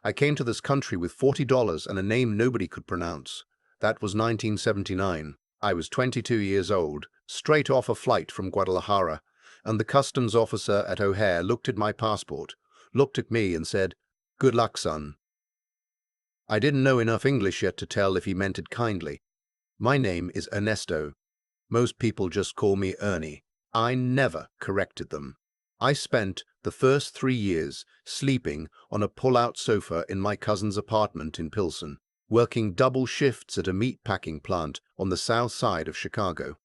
I came to this country with $40 and a name nobody could pronounce. That was 1979. I was 22 years old, straight off a flight from Guadalajara, and the customs officer at O'Hare looked at my passport, looked at me and said, "Good luck, son." I didn't know enough English yet to tell if he meant it kindly. My name is Ernesto. Most people just call me Ernie. I never corrected them. I spent the first 3 years sleeping on a pull-out sofa in my cousin's apartment in Pilsen, working double shifts at a meat-packing plant on the south side of Chicago.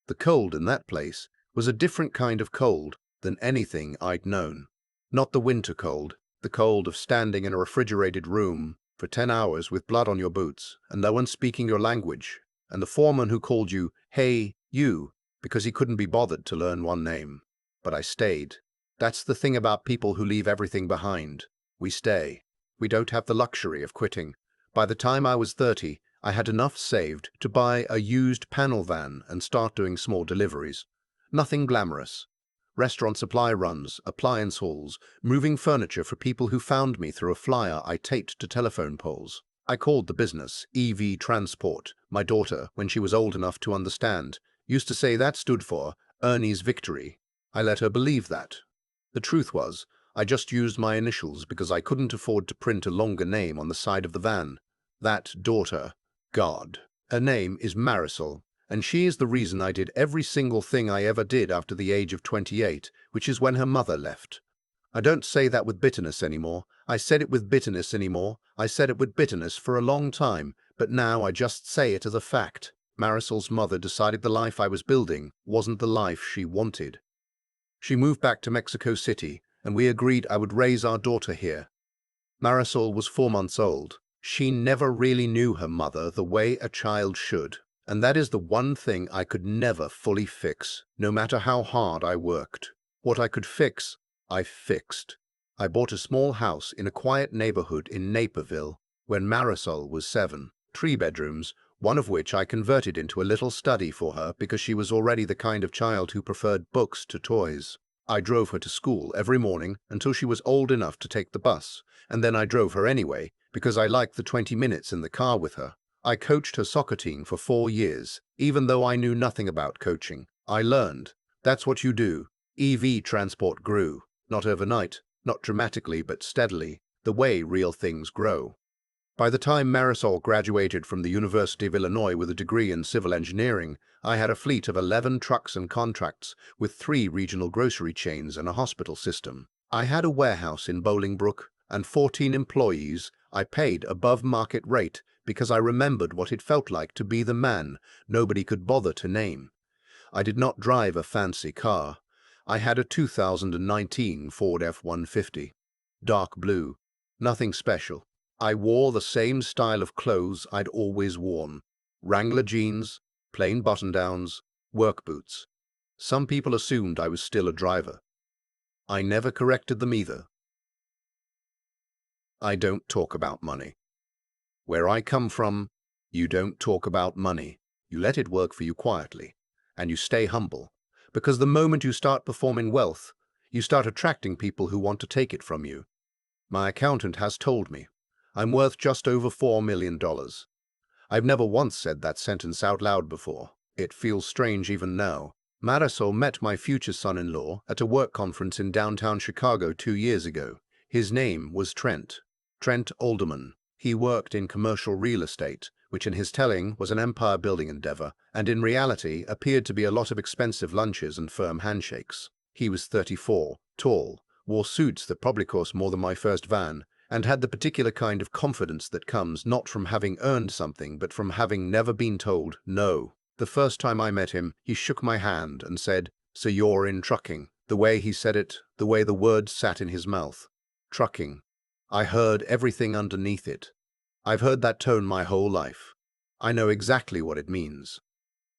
The cold in that place was a different kind of cold than anything I'd known. Not the winter cold, the cold of standing in a refrigerated room for 10 hours with blood on your boots and no one speaking your language, and the foreman who called you, "Hey, you," because he couldn't be bothered to learn one name. But I stayed. That's the thing about people who leave everything behind. We stay. We don't have the luxury of quitting. By the time I was 30, I had enough saved to buy a used panel van and start doing small deliveries. Nothing glamorous. Restaurant supply runs, appliance hauls, moving furniture for people who found me through a flyer I taped to telephone poles. I called the business EV Transport. My daughter, when she was old enough to understand, used to say that stood for Ernie's Victory. I let her believe that. The truth was, I just used my initials because I couldn't afford to print a longer name on the side of the van. That daughter, God. Her name is Marisol, and she is the reason I did every single thing I ever did after the age of 28, which is when her mother left. I don't say that with bitterness anymore. I said it with bitterness anymore. I said it with bitterness for a long time, but now I just say it as a fact. Marisol's mother decided the life I was building wasn't the life she wanted. She moved back to Mexico City, and we agreed I would raise our daughter here. Marisol was 4 months old. She never really knew her mother the way a child should, and that is the one thing I could never fully fix, no matter how hard I worked. What I could fix, I fixed. I bought a small house in a quiet neighborhood in Naperville when Marisol was 7, 3 bedrooms, one of which I converted into a little study for her because she was already the kind of child who preferred books to toys. I drove her to school every morning until she was old enough to take the bus, and then I drove her anyway because I liked the 20 minutes in the car with her. I coached her soccer team for 4 years, even though I knew nothing about coaching. I learned. That's what you do. EV Transport grew. Not overnight, not dramatically, but steadily, the way real things grow. By the time Marisol graduated from the University of Illinois with a degree in civil engineering, I had a fleet of 11 trucks and contracts with 3 regional grocery chains and a hospital system. I had a warehouse in Bolingbrook and 14 employees. I paid above market rate because I remembered what it felt like to be the man nobody could bother to name. I did not drive a fancy car. I had a 2019 Ford F-150. Dark blue. Nothing special. I wore the same style of clothes I'd always worn. Wrangler jeans, plain button-downs, work boots. Some people assumed I was still a driver. I never corrected them either. I don't talk about money. Where I come from, you don't talk about money. You let it work for you quietly, and you stay humble. Because the moment you start performing wealth, you start attracting people who want to take it from you. My accountant has told me I'm worth just over $4 million. I've never once said that sentence out loud before. It feels strange even now. Marisol met my future son-in-law at a work conference in downtown Chicago 2 years ago. His name was Trent Alderman. He worked in commercial real estate, which in his telling was an empire-building endeavor, and in reality appeared to be a lot of expensive lunches and firm handshakes. He was 34, tall, wore suits that probably cost more than my first van, and had the particular kind of confidence that comes not from having earned something but from having never been told no. The first time I met him, he shook my hand and said, "So you're in trucking." The way he said it, the way the words sat in his mouth. Trucking. I heard everything underneath it. I've heard that tone my whole life. I know exactly what it means.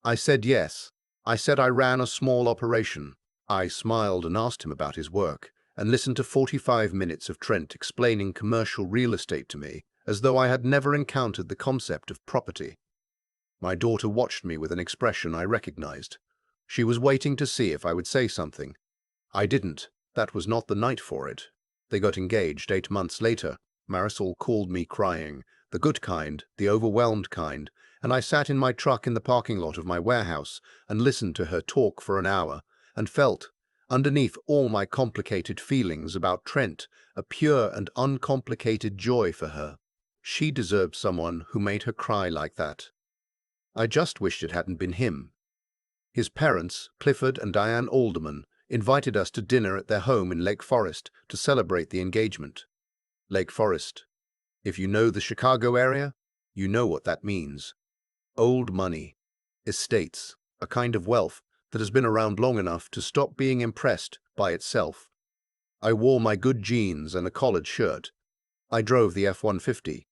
I said yes. I said I ran a small operation. I smiled and asked him about his work, and listened to 45 minutes of Trent explaining commercial real estate to me, as though I had never encountered the concept of property. My daughter watched me with an expression I recognized. She was waiting to see if I would say something. I didn't. That was not the night for it. They got engaged 8 months later. Marisol called me crying, the good kind, the overwhelmed kind, and I sat in my truck in the parking lot of my warehouse and listened to her talk for an hour and felt, underneath all my complicated feelings about Trent, a pure and uncomplicated joy for her. She deserved someone who made her cry like that. I just wished it hadn't been him. His parents, Clifford and Diane Alderman, invited us to dinner at their home in Lake Forest to celebrate the engagement. Lake Forest. If you know the Chicago area, you know what that means. Old money, estates, a kind of wealth that has been around long enough to stop being impressed by itself. I wore my good jeans and a collared shirt. I drove the F-150.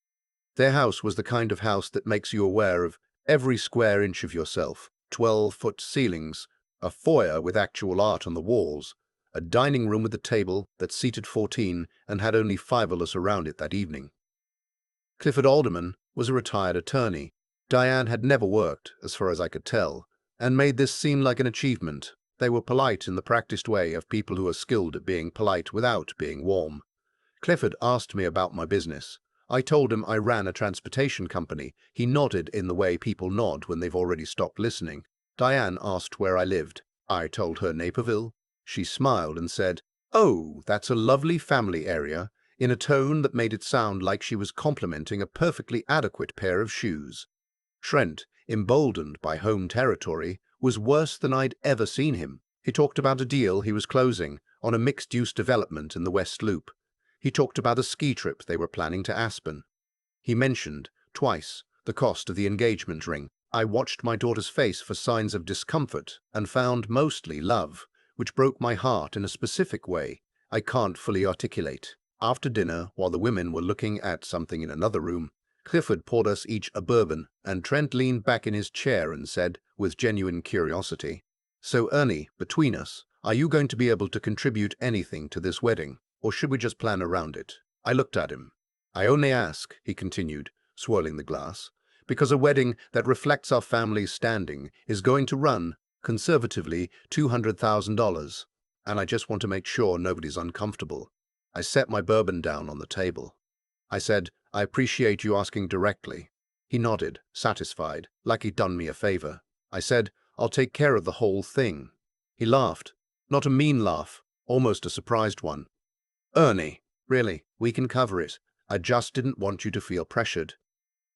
Their house was the kind of house that makes you aware of every square inch of yourself. 12-foot ceilings, a foyer with actual art on the walls, a dining room with a table that seated 14 and had only 5 of us around it that evening. Clifford Alderman was a retired attorney. Diane had never worked, as far as I could tell, and made this seem like an achievement. They were polite in the practiced way of people who are skilled at being polite without being warm. Clifford asked me about my business. I told him I ran a transportation company. He nodded in the way people nod when they've already stopped listening. Diane asked where I lived. I told her Naperville. She smiled and said, "Oh, that's a lovely family area," in a tone that made it sound like she was complimenting a perfectly adequate pair of shoes. Trent, emboldened by home territory, was worse than I'd ever seen him. He talked about a deal he was closing on a mixed-use development in the West Loop. He talked about a ski trip they were planning to Aspen. He mentioned, twice, the cost of the engagement ring. I watched my daughter's face for signs of discomfort and found mostly love, which broke my heart in a specific way I can't fully articulate. After dinner, while the women were looking at something in another room, Clifford poured us each a bourbon, and Trent leaned back in his chair and said, with genuine curiosity, "So, Ernie, between us, are you going to be able to contribute anything to this wedding, or should we just plan around it?" I looked at him. "I only ask," he continued, swirling the glass, "because a wedding that reflects our family's standing is going to run, conservatively, $200,000, and I just want to make sure nobody's uncomfortable." I set my bourbon down on the table. I said, "I appreciate you asking directly." He nodded, satisfied, like he'd done me a favor. I said, "I'll take care of the whole thing." He laughed, not a mean laugh, almost a surprised one. "Ernie, really, we can cover it. I just didn't want you to feel pressured."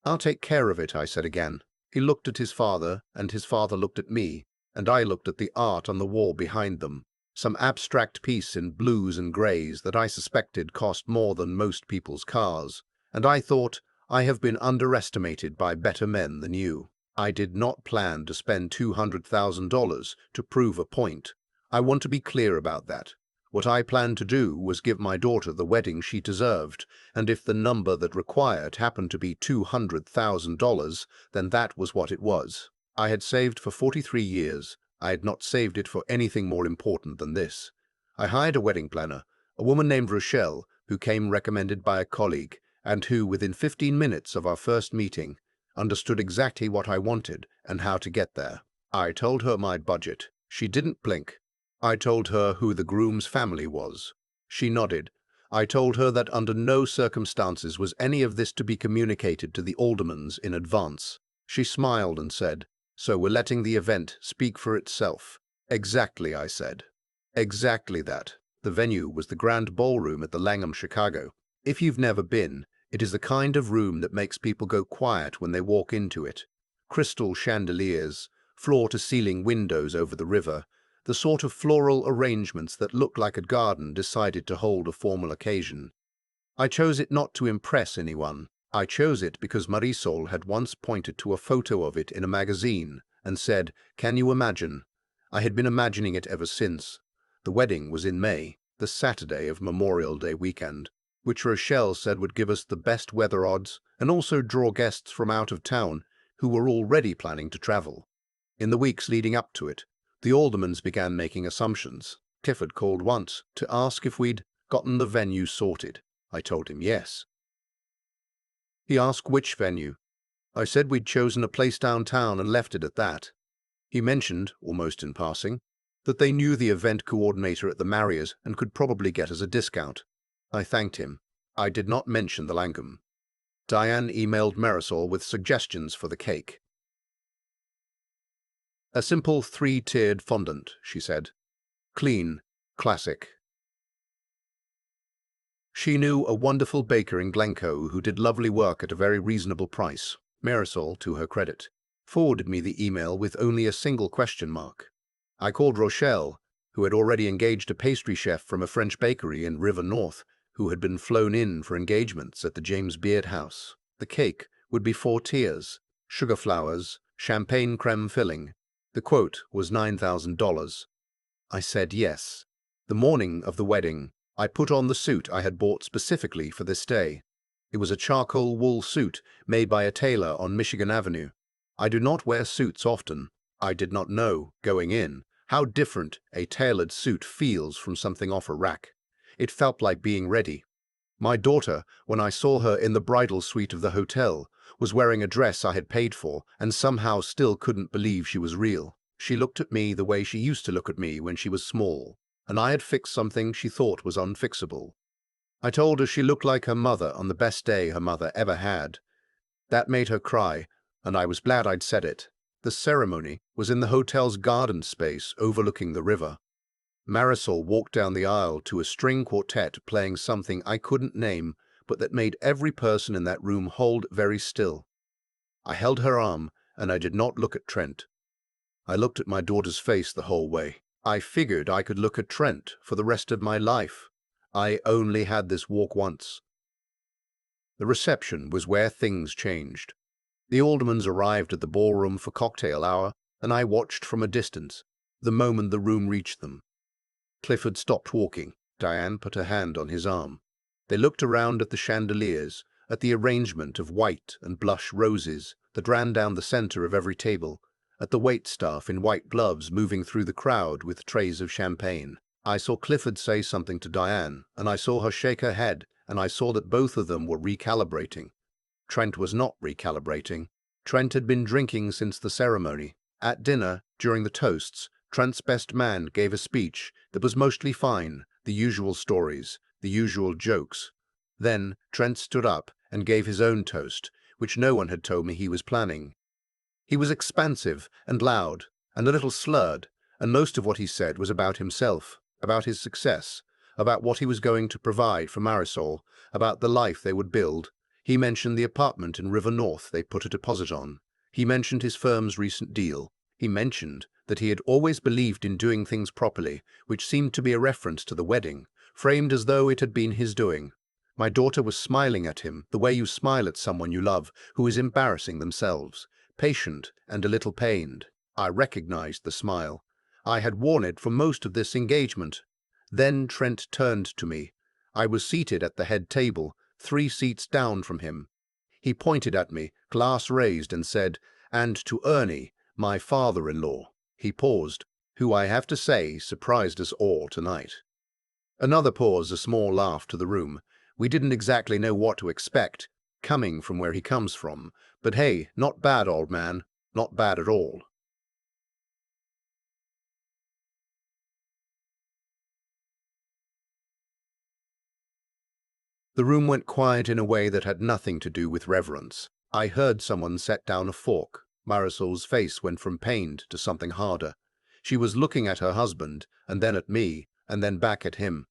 "I'll take care of it," I said again. He looked at his father, and his father looked at me, and I looked at the art on the wall behind them. Some abstract piece in blues and greys that I suspected cost more than most people's cars, and I thought, I have been underestimated by better men than you. I did not plan to spend $200,000 to prove a point. I want to be clear about that. What I planned to do was give my daughter the wedding she deserved, and if the number that required happened to be $200,000, then that was what it was. I had saved for 43 years. I had not saved it for anything more important than this. I hired a wedding planner, a woman named Rochelle, who came recommended by a colleague, and who, within 15 minutes of our first meeting, understood exactly what I wanted and how to get there. I told her my budget. She didn't blink. I told her who the groom's family was. She nodded. I told her that under no circumstances was any of this to be communicated to the Aldermans in advance. She smiled and said, "So we're letting the event speak for itself." "Exactly," I said. "Exactly that." The venue was the Grand Ballroom at the Langham, Chicago. If you've never been, it is the kind of room that makes people go quiet when they walk into it. Crystal chandeliers, floor-to-ceiling windows over the river, the sort of floral arrangements that look like a garden decided to hold a formal occasion. I chose it not to impress anyone. I chose it because Marisol had once pointed to a photo of it in a magazine and said, "Can you imagine?" I had been imagining it ever since. The wedding was in May, the Saturday of Memorial Day weekend, which Rochelle said would give us the best weather odds and also draw guests from out of town who were already planning to travel. In the weeks leading up to it, the Aldermans began making assumptions. Clifford called once to ask if we'd gotten the venue sorted. I told him yes. He asked which venue. I said we'd chosen a place downtown and left it at that. He mentioned, almost in passing, that they knew the event coordinator at the Marriott and could probably get us a discount. I thanked him. I did not mention the Langham. Diane emailed Marisol with suggestions for the cake. A simple three-tiered fondant, she said. Clean, classic. She knew a wonderful baker in Glencoe who did lovely work at a very reasonable price. Marisol, to her credit, forwarded me the email with only a single question mark. I called Rochelle, who had already engaged a pastry chef from a French bakery in River North, who had been flown in for engagements at the James Beard House. The cake would be 4 tiers, sugar flowers, champagne creme filling. The quote was $9,000. I said yes. The morning of the wedding, I put on the suit I had bought specifically for this day. It was a charcoal wool suit made by a tailor on Michigan Avenue. I do not wear suits often. I did not know, going in, how different a tailored suit feels from something off a rack. It felt like being ready. My daughter, when I saw her in the bridal suite of the hotel, was wearing a dress I had paid for and somehow still couldn't believe she was real. She looked at me the way she used to look at me when she was small, and I had fixed something she thought was unfixable. I told her she looked like her mother on the best day her mother ever had. That made her cry, and I was glad I'd said it. The ceremony was in the hotel's garden space overlooking the river. Marisol walked down the aisle to a string quartet playing something I couldn't name, but that made every person in that room hold very still. I held her arm, and I did not look at Trent. I looked at my daughter's face the whole way. I figured I could look at Trent for the rest of my life. I only had this walk once. The reception was where things changed. The Aldermans arrived at the ballroom for cocktail hour, and I watched from a distance, the moment the room reached them. Clifford stopped walking. Diane put her hand on his arm. They looked around at the chandeliers, at the arrangement of white and blush roses that ran down the center of every table, at the waitstaff in white gloves moving through the crowd with trays of champagne. I saw Clifford say something to Diane, and I saw her shake her head, and I saw that both of them were recalibrating. Trent was not recalibrating. Trent had been drinking since the ceremony. At dinner, during the toasts, Trent's best man gave a speech that was mostly fine, the usual stories, the usual jokes. Then Trent stood up and gave his own toast, which no one had told me he was planning. He was expansive and loud and a little slurred, and most of what he said was about himself, about his success, about what he was going to provide for Marisol, about the life they would build. He mentioned the apartment in River North they put a deposit on. He mentioned his firm's recent deal. He mentioned that he had always believed in doing things properly, which seemed to be a reference to the wedding, framed as though it had been his doing. My daughter was smiling at him the way you smile at someone you love who is embarrassing themselves, patient and a little pained. I recognized the smile. I had worn it for most of this engagement. Then Trent turned to me. I was seated at the head table, 3 seats down from him. He pointed at me, glass raised, and said, "And to Ernie, my father-in-law." He paused, who I have to say surprised us all tonight. Another pause, a small laugh to the room. We didn't exactly know what to expect, coming from where he comes from, but hey, not bad, old man, not bad at all. The room went quiet in a way that had nothing to do with reverence. I heard someone set down a fork. Marisol's face went from pained to something harder. She was looking at her husband, and then at me, and then back at him.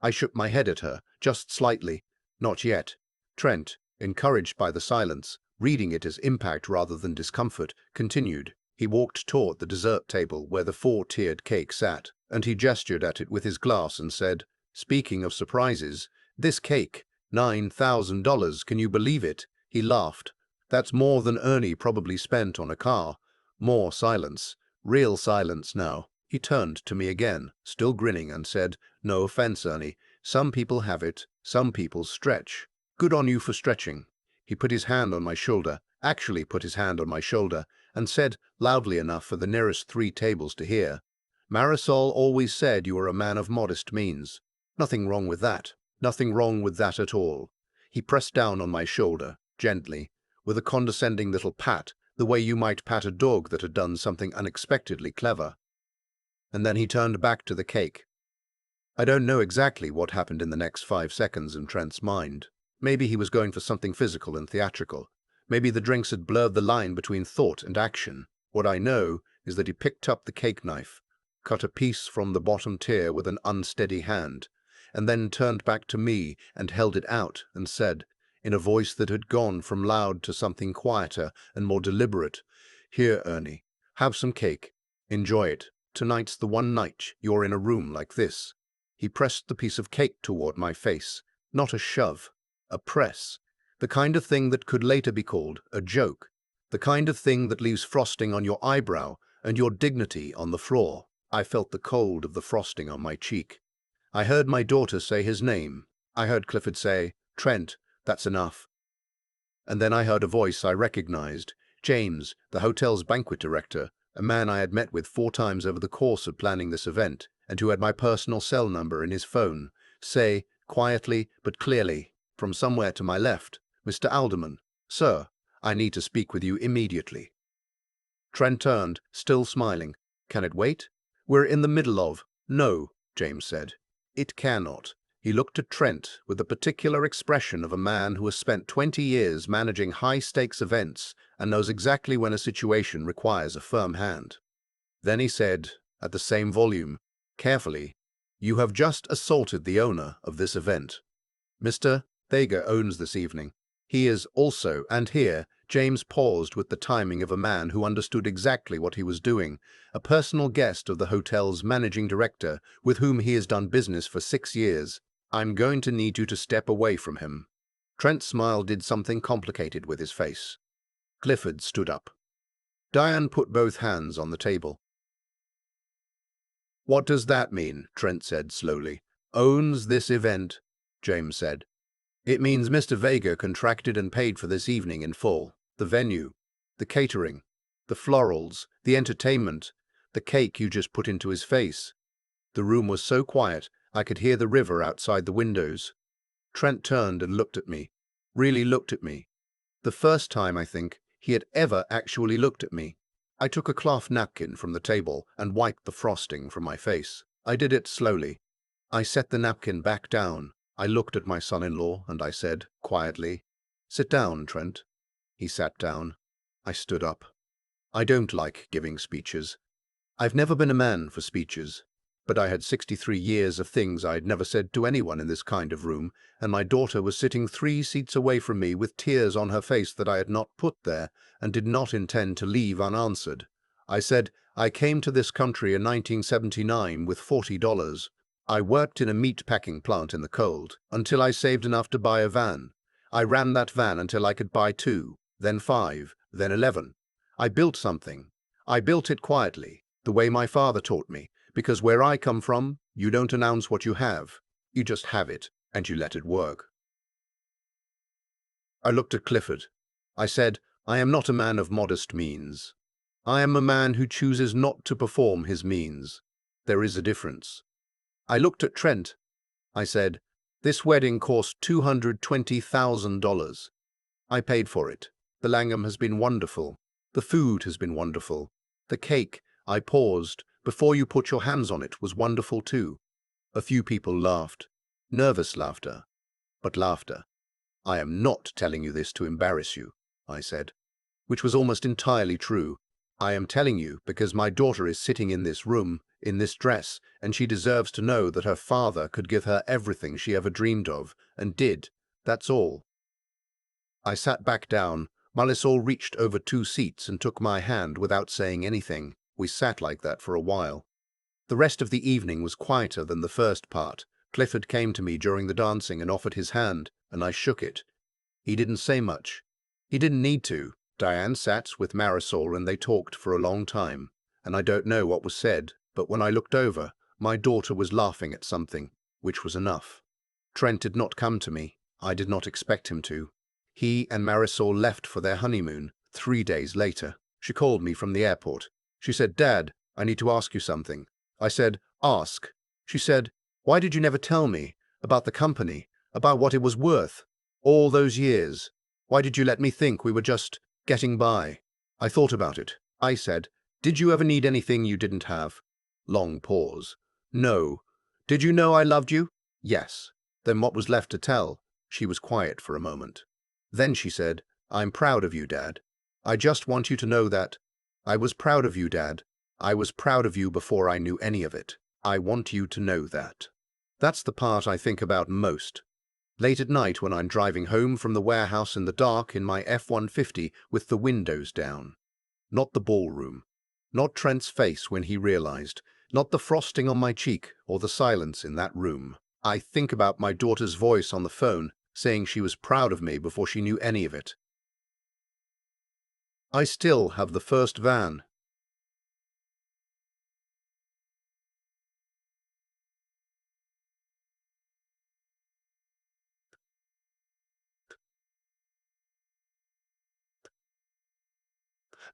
I shook my head at her, just slightly. Not yet. Trent, encouraged by the silence, reading it as impact rather than discomfort, continued. He walked toward the dessert table where the 4-tiered cake sat, and he gestured at it with his glass and said, "Speaking of surprises, this cake, $9,000, can you believe it?" He laughed. "That's more than Ernie probably spent on a car." More silence. Real silence now. He turned to me again, still grinning, and said, "No offense, Ernie. Some people have it, some people stretch. Good on you for stretching." He put his hand on my shoulder, actually put his hand on my shoulder, and said, loudly enough for the nearest 3 tables to hear, "Marisol always said you were a man of modest means. Nothing wrong with that. Nothing wrong with that at all." He pressed down on my shoulder, gently, with a condescending little pat, the way you might pat a dog that had done something unexpectedly clever. And then he turned back to the cake. I don't know exactly what happened in the next 5 seconds in Trent's mind. Maybe he was going for something physical and theatrical. Maybe the drinks had blurred the line between thought and action. What I know is that he picked up the cake knife, cut a piece from the bottom tier with an unsteady hand, and then turned back to me and held it out and said, in a voice that had gone from loud to something quieter and more deliberate, "Here, Ernie, have some cake. Enjoy it. Tonight's the one night you're in a room like this." He pressed the piece of cake toward my face. Not a shove, a press. The kind of thing that could later be called a joke. The kind of thing that leaves frosting on your eyebrow and your dignity on the floor. I felt the cold of the frosting on my cheek. I heard my daughter say his name. I heard Clifford say, "Trent, that's enough." And then I heard a voice I recognized. James, the hotel's banquet director, a man I had met with 4 times over the course of planning this event, and who had my personal cell number in his phone, say, quietly but clearly, from somewhere to my left, "Mr. Alderman, sir, I need to speak with you immediately." Trent turned, still smiling. "Can it wait?" "We're in the middle of—" "No," James said. "It cannot." He looked at Trent with the particular expression of a man who has spent 20 years managing high-stakes events and knows exactly when a situation requires a firm hand. Then he said, at the same volume, carefully, "You have just assaulted the owner of this event. Mr. Vega owns this evening. He is also, and here, James paused with the timing of a man who understood exactly what he was doing, a personal guest of the hotel's managing director with whom he has done business for 6 years. I'm going to need you to step away from him." Trent's smile did something complicated with his face. Clifford stood up. Diane put both hands on the table. "What does that mean?" Trent said slowly. "Owns this event," James said. "It means Mr. Vega contracted and paid for this evening in full. The venue, the catering, the florals, the entertainment, the cake you just put into his face." The room was so quiet I could hear the river outside the windows. Trent turned and looked at me. Really looked at me. The first time, I think, he had ever actually looked at me. I took a cloth napkin from the table and wiped the frosting from my face. I did it slowly. I set the napkin back down. I looked at my son-in-law and I said, quietly, "Sit down, Trent." He sat down. I stood up. I don't like giving speeches. I've never been a man for speeches. But I had 63 years of things I'd never said to anyone in this kind of room, and my daughter was sitting 3 seats away from me with tears on her face that I had not put there and did not intend to leave unanswered. I said, "I came to this country in 1979 with $40. I worked in a meat packing plant in the cold until I saved enough to buy a van. I ran that van until I could buy 2, then 5, then 11. I built something. I built it quietly, the way my father taught me. Because where I come from, you don't announce what you have. You just have it, and you let it work." I looked at Clifford. I said, "I am not a man of modest means. I am a man who chooses not to perform his means. There is a difference." I looked at Trent. I said, "This wedding cost $220,000. I paid for it. The Langham has been wonderful. The food has been wonderful. The cake," I paused, "before you put your hands on it, was wonderful too." A few people laughed. Nervous laughter, but laughter. "I am not telling you this to embarrass you," I said, which was almost entirely true. "I am telling you because my daughter is sitting in this room, in this dress, and she deserves to know that her father could give her everything she ever dreamed of, and did. That's all." I sat back down. Marisol reached over 2 seats and took my hand without saying anything. We sat like that for a while. The rest of the evening was quieter than the first part. Clifford came to me during the dancing and offered his hand, and I shook it. He didn't say much. He didn't need to. Diane sat with Marisol and they talked for a long time, and I don't know what was said, but when I looked over, my daughter was laughing at something, which was enough. Trent did not come to me. I did not expect him to. He and Marisol left for their honeymoon 3 days later. She called me from the airport. She said, "Dad, I need to ask you something." I said, "Ask." She said, "Why did you never tell me about the company, about what it was worth? All those years. Why did you let me think we were just getting by?" I thought about it. I said, "Did you ever need anything you didn't have?" Long pause. "No. Did you know I loved you? Yes. Then what was left to tell? She was quiet for a moment. Then she said, I'm proud of you, Dad. I just want you to know that. I was proud of you, Dad. I was proud of you before I knew any of it. I want you to know that. That's the part I think about most. Late at night when I'm driving home from the warehouse in the dark in my F-150 with the windows down. Not the ballroom. Not Trent's face when he realized. Not the frosting on my cheek or the silence in that room. I think about my daughter's voice on the phone, saying she was proud of me before she knew any of it. I still have the first van.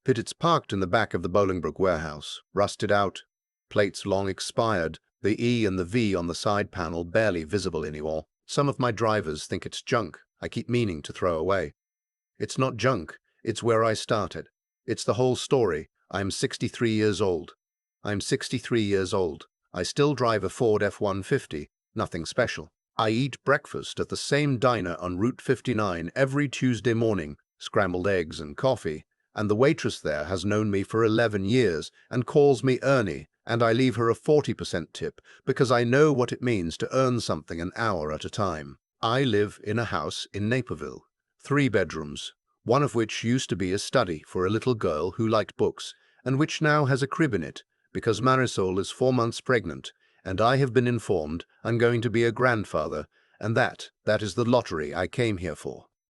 But it's parked in the back of the Bolingbroke warehouse, rusted out, plates long expired, the E and the V on the side panel barely visible anymore. Some of my drivers think it's junk I keep meaning to throw away. It's not junk, it's where I started. It's the whole story. I'm 63 years old. I'm 63 years old. I still drive a Ford F-150, nothing special. I eat breakfast at the same diner on Route 59 every Tuesday morning, scrambled eggs and coffee, and the waitress there has known me for 11 years and calls me Ernie, and I leave her a 40% tip because I know what it means to earn something an hour at a time. I live in a house in Naperville, 3 bedrooms, one of which used to be a study for a little girl who liked books, and which now has a crib in it, because Marisol is 4 months pregnant, and I have been informed I'm going to be a grandfather, and that is the lottery I came here for.